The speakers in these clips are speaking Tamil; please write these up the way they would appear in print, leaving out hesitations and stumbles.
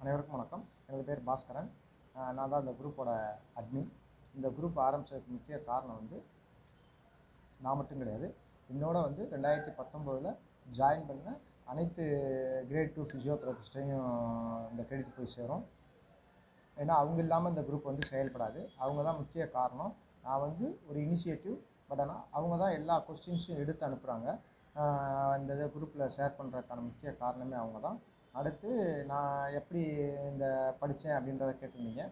அனைவருக்கும் வணக்கம். எனது பேர் பாஸ்கரன். நான் தான் இந்த குரூப்போட அட்மின். இந்த குரூப் ஆரம்பித்ததுக்கு முக்கிய காரணம் வந்து நான் மட்டும் கிடையாது. என்னோட வந்து 2019 ஜாயின் பண்ண அனைத்து கிரேட் 2 ஃபிசியோதெரபிஸ்ட்டையும் இந்த கிரெடிட் போய் சேரும். ஏன்னா அவங்க இல்லாமல் இந்த குரூப் வந்து செயல்படாது. அவங்க தான் முக்கிய காரணம். நான் வந்து ஒரு இனிஷியேட்டிவ், பட் ஆனால் அவங்க தான் எல்லா கொஸ்டின்ஸும் எடுத்து அனுப்புகிறாங்க. இந்த குரூப்பில் ஷேர் பண்ணுறதுக்கான முக்கிய காரணமே அவங்க தான். அடுத்து நான் எப்படி இந்த படித்தேன் அப்படின்றத கேட்டிருந்தீங்க.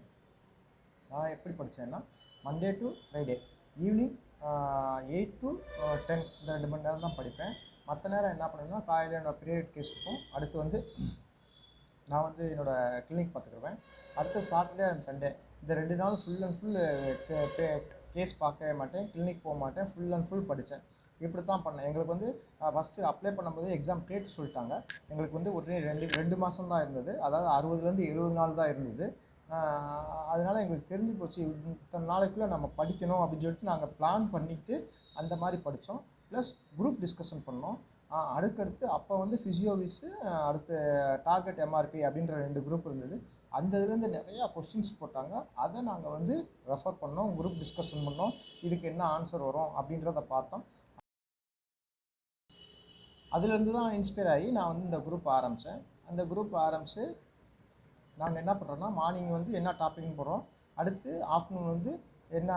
நான் எப்படி படித்தேன்னா, Monday to Friday evening 8 to 10 இந்த 2 மணி நேரம் தான் படிப்பேன். மற்ற நேரம் என்ன பண்ணுவேன்னா, காலையில் என்னோடய பீரியட் கேஸ் இருக்கும். அடுத்து வந்து நான் வந்து என்னோடய கிளினிக் பார்த்துக்குருவேன். அடுத்து சாட்டர்டே அண்ட் சண்டே இந்த 2 நாள் ஃபுல் அண்ட் ஃபுல் கேஸ் பார்க்கவே மாட்டேன், கிளினிக் போக மாட்டேன், ஃபுல் அண்ட் ஃபுல் படித்தேன். இப்படி தான் பண்ணேன். எங்களுக்கு வந்து ஃபஸ்ட்டு அப்ளை பண்ணும்போது எக்ஸாம் டேட் சொல்லிட்டாங்க. எங்களுக்கு வந்து ஒரு ரெண்டு மாதம் தான் இருந்தது. அதாவது 60லேருந்து 70 நாள் தான் இருந்தது. அதனால் எங்களுக்கு தெரிஞ்சு போச்சு, இத்தனை நாளைக்குள்ளே நம்ம படிக்கணும் அப்படின்னு சொல்லிட்டு நாங்கள் பிளான் பண்ணிவிட்டு அந்த மாதிரி படித்தோம். ப்ளஸ் குரூப் டிஸ்கஷன் பண்ணோம். அடுத்தடுத்து அப்போ வந்து ஃபிசியோவிஸு, அடுத்து டார்கெட் எம்ஆர்பி அப்படின்ற 2 குரூப் இருந்தது. அந்த இதுலேருந்து நிறையா கொஸ்டின்ஸ் போட்டாங்க. அதை நாங்கள் வந்து ரெஃபர் பண்ணோம், குரூப் டிஸ்கஷன் பண்ணோம், இதுக்கு என்ன ஆன்சர் வரும் அப்படின்றத பார்த்தோம். அதுலேருந்து தான் இன்ஸ்பயர் ஆகி நான் வந்து இந்த குரூப் ஆரம்பித்தேன். அந்த குரூப் ஆரம்பித்து நாங்கள் என்ன பண்ணுறோன்னா, மார்னிங் வந்து என்ன டாபிக்னு போடுறோம், அடுத்து ஆஃப்டர்நூன் வந்து என்ன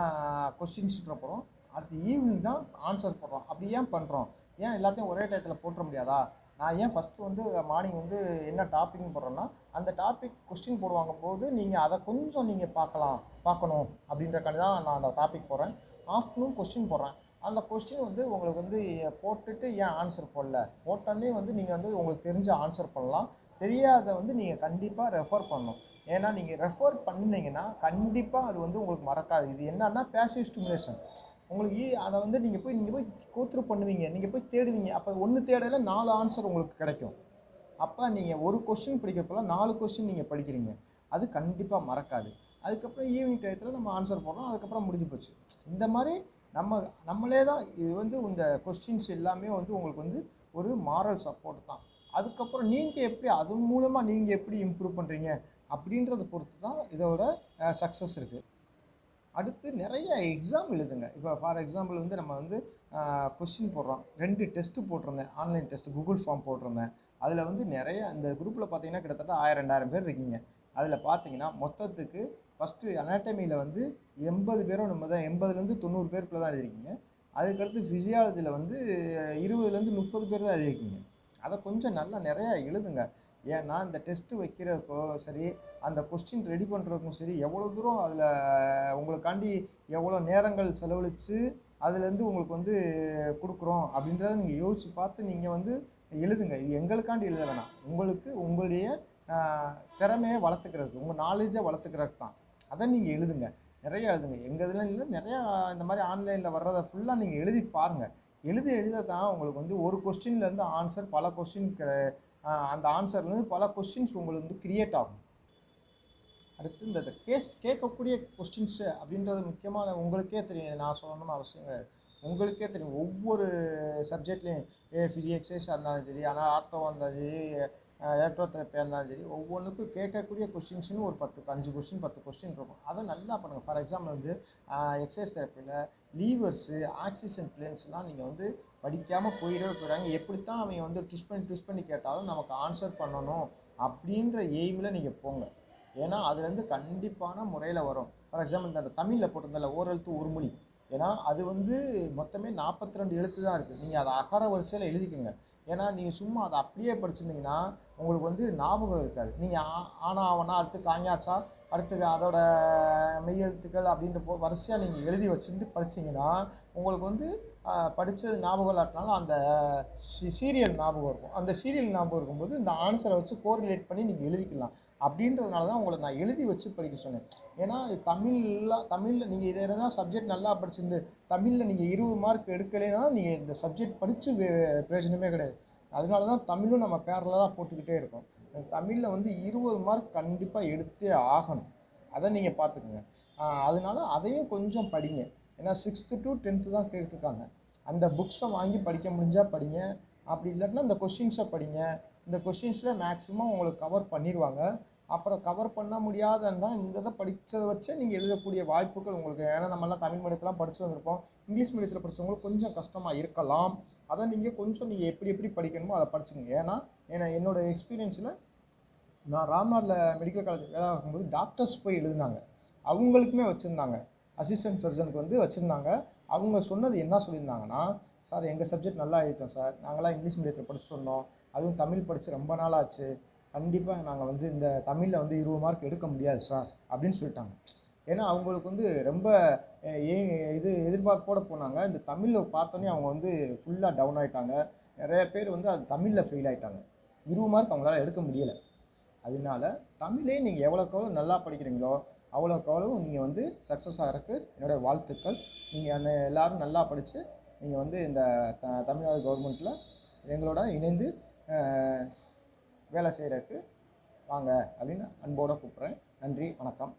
கொஸ்டின்ஸ்ன்ற போகிறோம், அடுத்து ஈவினிங் தான் ஆன்சர் போடுறோம். அப்படி ஏன் பண்ணுறோம்? ஏன் எல்லாத்தையும் ஒரே டயத்தில் போட்டுற முடியாதா? நான் ஏன் ஃபஸ்ட்டு வந்து மார்னிங் வந்து என்ன டாபிக்னு போடுறேன்னா, அந்த டாபிக் கொஸ்டின் போடுவாங்க போது நீங்கள் அதை கொஞ்சம் நீங்கள் பார்க்கணும் அப்படின்றக்காண்டி தான் நான் அந்த டாபிக் போடுறேன். ஆஃப்டர்நூன் கொஸ்டின் போடுறேன். அந்த கொஸ்டின் வந்து உங்களுக்கு வந்து போட்டுட்டு ஏன் ஆன்சர் போடல, போட்டோன்னே வந்து நீங்கள் வந்து உங்களுக்கு தெரிஞ்ச ஆன்சர் பண்ணலாம், தெரியாத வந்து நீங்கள் கண்டிப்பாக ரெஃபர் பண்ணணும். ஏன்னா நீங்கள் ரெஃபர் பண்ணிங்கன்னா கண்டிப்பாக அது வந்து உங்களுக்கு மறக்காது. இது என்னன்னா பேசிவ் ஸ்டிமுலேஷன். உங்களுக்கு அதை வந்து நீங்கள் போய் கோத்ரூ பண்ணுவீங்க, நீங்கள் போய் தேடுவீங்க. அப்போ ஒன்று தேடல 4 ஆன்சர் உங்களுக்கு கிடைக்கும். அப்போ நீங்கள் ஒரு கொஸ்டின் படிக்கிறப்பல 4 கொஸ்டின் நீங்கள் படிக்கிறீங்க, அது கண்டிப்பாக மறக்காது. அதுக்கப்புறம் ஈவினிங் டயத்தில் நம்ம ஆன்சர் போடுறோம், அதுக்கப்புறம் முடிஞ்சு போச்சு. இந்த மாதிரி நம்மளே தான் இது வந்து இந்த கொஸ்டின்ஸ் எல்லாமே வந்து உங்களுக்கு வந்து ஒரு மாரல் சப்போர்ட் தான். அதுக்கப்புறம் நீங்கள் எப்படி அது மூலமாக நீங்கள் எப்படி இம்ப்ரூவ் பண்ணுறீங்க அப்படின்றத பொறுத்து தான் இதோட சக்ஸஸ் இருக்குது. அடுத்து நிறைய எக்ஸாம் எழுதுங்க. இப்போ ஃபார் எக்ஸாம்பிள் வந்து நம்ம வந்து கொஸ்டின் போடுறோம், 2 டெஸ்ட்டு போட்டிருந்தேன், ஆன்லைன் டெஸ்ட்டு கூகுள் ஃபார்ம் போட்டிருந்தேன். அதில் வந்து நிறைய இந்த குரூப்பில் பார்த்தீங்கன்னா கிட்டத்தட்ட 1000-2000 பேர் இருக்கீங்க. அதில் பார்த்தீங்கன்னா மொத்தத்துக்கு ஃபஸ்ட்டு அனாட்டமியில் வந்து 80 பேரோ நம்ம தான், 80லேருந்து 90 பேருக்குள்ளே தான் எழுதிருக்கீங்க. அதுக்கடுத்து ஃபிசியாலஜியில் வந்து 20லேருந்து 30 பேர் தான் எழுதிருக்கீங்க. அதை கொஞ்சம் நல்லா நிறையா எழுதுங்க. ஏன்னா இந்த டெஸ்ட்டு வைக்கிறப்போ சரி, அந்த கொஸ்டின் ரெடி பண்ணுறதுக்கும் சரி, எவ்வளோ தூரம் அதில் உங்களுக்காண்டி எவ்வளோ நேரங்கள் செலவழித்து அதுலேருந்து உங்களுக்கு வந்து கொடுக்குறோம் அப்படின்றத நீங்கள் யோசித்து பார்த்து நீங்கள் வந்து எழுதுங்க. இது எங்களுக்காண்டி எழுத வேணாம், உங்களுக்கு உங்களுடைய திறமையை வளர்த்துக்கிறதுக்கு, உங்கள் நாலேஜை வளர்த்துக்கிறதுக்கு தான். அதை நீங்கள் எழுதுங்க, நிறையா எழுதுங்க. எங்கள் இதில் இல்லை, நிறையா இந்த மாதிரி ஆன்லைனில் வர்றதை ஃபுல்லாக நீங்கள் எழுதி பாருங்கள். எழுத தான் உங்களுக்கு வந்து ஒரு கொஸ்டின்லேருந்து ஆன்சர் பல கொஸ்டின், அந்த ஆன்சர்லேருந்து பல கொஸ்டின்ஸ் உங்களுக்கு வந்து க்ரியேட் ஆகும். அடுத்து இந்த கேட்கக்கூடிய கொஸ்டின்ஸு அப்படின்றது முக்கியமான உங்களுக்கே தெரியும், நான் சொல்லணும்னு அவசியம் கிடையாது. உங்களுக்கே தெரியும் ஒவ்வொரு சப்ஜெக்ட்லேயும் ஃபிசிக்ஸாக இருந்தாலும் சரி, ஆனால் ஆர்த்தோவாக இருந்தாலும் சரி, எலக்ட்ரோதெரப்பியாக இருந்தாலும் சரி, ஒவ்வொன்றுக்கும் கேட்கக்கூடிய கொஸ்டின்ஸ்னு ஒரு 5 கொஸ்டின் 10 கொஸ்டின் இருக்கும். அதை நல்லா பண்ணுங்கள். ஃபார் எக்ஸாம்பிள் வந்து எக்ஸசைஸ் தெரப்பியில் லீவர்ஸு, ஆக்சிஜன் பிளேன்ஸ்லாம் நீங்கள் வந்து படிக்காமல் போயிடுறாங்க. எப்படித்தான் அவங்க வந்து ட்விஸ்ட் பண்ணி கேட்டாலும் நமக்கு ஆன்சர் பண்ணணும் அப்படின்ற எய்மில் நீங்கள் போங்க. ஏன்னா அதுலேருந்து கண்டிப்பான முறையில் வரும். ஃபார் எக்ஸாம்பிள் இந்த தமிழில் போட்டிருந்தால ஓரெழுத்து ஒரு மொழி, ஏன்னா அது வந்து மொத்தமே 42 எழுத்து தான் இருக்குது. நீங்கள் அதை அகர வரிசையில் எழுதிக்கோங்க. ஏன்னா நீங்கள் சும்மா அதை அப்படியே படிச்சிருந்தீங்கன்னா உங்களுக்கு வந்து ஞாபகம் இருக்காது. நீங்கள் ஆனா அவனா அடுத்து காஞ்சாச்சா அடுத்து அதோட மெய்யெழுத்துக்கள் அப்படின்ற வரிசையாக நீங்கள் எழுதி வச்சுருந்து படிச்சிங்கன்னா உங்களுக்கு வந்து படித்தது ஞாபகம் இல்லாட்டினாலும் அந்த சீரியல் ஞாபகம் இருக்கும். அந்த சீரியல் ஞாபகம் இருக்கும்போது இந்த ஆன்சரை வச்சு கோரிலேட் பண்ணி நீங்கள் எழுதிக்கலாம். அப்படின்றதுனால தான் உங்களை நான் எழுதி வச்சு படிக்க சொன்னேன். ஏன்னா தமிழில் நீங்கள் இதை தான் சப்ஜெக்ட் நல்லா படிச்சிருந்து தமிழில் நீங்கள் 20 மார்க் எடுக்கலைன்னா நீங்கள் இந்த சப்ஜெக்ட் படித்து பிரயோஜனமே கிடையாது. அதனால தான் தமிழும் நம்ம பேரலாக போட்டுக்கிட்டே இருக்கோம். தமிழில் வந்து 20 மார்க் கண்டிப்பாக எடுத்தே ஆகணும். அதை நீங்கள் பார்த்துக்குங்க. அதனால அதையும் கொஞ்சம் படிங்க. ஏன்னா 6th to 10th தான் கேட்டிருக்காங்க. அந்த புக்ஸை வாங்கி படிக்க முடிஞ்சால் படிங்க, அப்படி இல்லாட்டினா இந்த கொஸ்டின்ஸை படிங்க. இந்த கொஸ்டின்ஸில் மேக்ஸிமம் உங்களுக்கு கவர் பண்ணிடுவாங்க. அப்புறம் கவர் பண்ண முடியாதுன்னா இந்த இதை படித்ததை வச்சே நீங்கள் எழுதக்கூடிய வாய்ப்புகள் உங்களுக்கு. ஏன்னா நம்மலாம் தமிழ் மீடியத்தெலாம் படித்து வந்திருப்போம். இங்கிலீஷ் மீடியத்தில் படித்தவங்களுக்கு கொஞ்சம் கஷ்டமாக இருக்கலாம். அதை நீங்கள் கொஞ்சம் நீங்கள் எப்படி படிக்கணுமோ அதை படிச்சுங்க. ஏன்னா என்னோடய எக்ஸ்பீரியன்ஸில் நான் ராம்நாட்டில் மெடிக்கல் காலேஜ் வேலை பார்க்கும்போது டாக்டர்ஸ் போய் எழுதினாங்க. அவங்களுக்குமே வச்சுருந்தாங்க, அசிஸ்டன்ட் சர்ஜனுக்கு வந்து வச்சுருந்தாங்க. அவங்க சொன்னது என்ன சொல்லியிருந்தாங்கன்னா, சார் எங்கள் சப்ஜெக்ட் நல்லா எழுதிட்டோம் சார், நாங்களாம் இங்கிலீஷ் மீடியத்தில் படிச்சு சொன்னோம், அதுவும் தமிழ் படித்து ரொம்ப நாள் ஆச்சு, கண்டிப்பாக நாங்கள் வந்து இந்த தமிழில் வந்து 20 மார்க் எடுக்க முடியாது சார் அப்படின்னு சொல்லிட்டாங்க. ஏன்னா அவங்களுக்கு வந்து ரொம்ப இது எதிர்பார்ப்போடு போனாங்க. இந்த தமிழில் பார்த்தோன்னே அவங்க வந்து ஃபுல்லாக டவுன் ஆகிட்டாங்க. நிறைய பேர் வந்து அது தமிழில் ஃபெயில் ஆகிட்டாங்க. 20 மார்க் அவங்களால எடுக்க முடியலை. அதனால தமிழே நீங்கள் எவ்வளோக்கு எவ்வளோ நல்லா படிக்கிறீங்களோ அவ்வளோக்கு அவ்வளோ நீங்கள் வந்து சக்ஸஸ் ஆகிறதுக்கு என்னோடய வாழ்த்துக்கள். நீங்கள் எல்லோரும் நல்லா படித்து நீங்கள் வந்து இந்த தமிழ்நாடு கவர்மெண்ட்டில் எங்களோட இணைந்து வேலை செய்கிறதுக்கு வாங்க அப்படின்னு அன்போடு கூப்பிட்றேன். நன்றி, வணக்கம்.